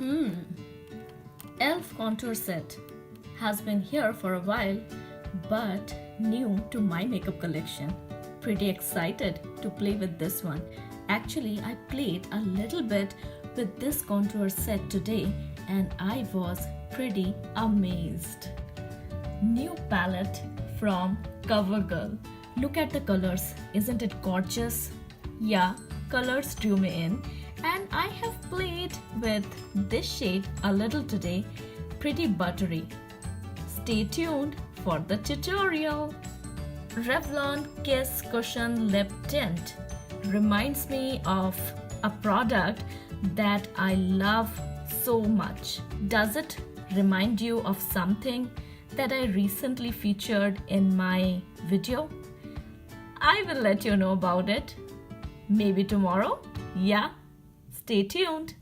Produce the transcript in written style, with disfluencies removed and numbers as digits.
E.L.F contour set has been here for a while, but new to my makeup collection. Pretty excited to play with this one. Actually, I played a little bit with this contour set today and I was pretty amazed. New palette from Covergirl. Look at the colors, isn't it gorgeous? Yeah, colors drew me in, and I have played with this shade a little today, pretty buttery. Stay tuned for the tutorial. Revlon Kiss Cushion Lip Tint reminds me of a product that I love so much. Does it remind you of something that I recently featured in my video? I will let you know about it. Maybe tomorrow? Yeah, stay tuned.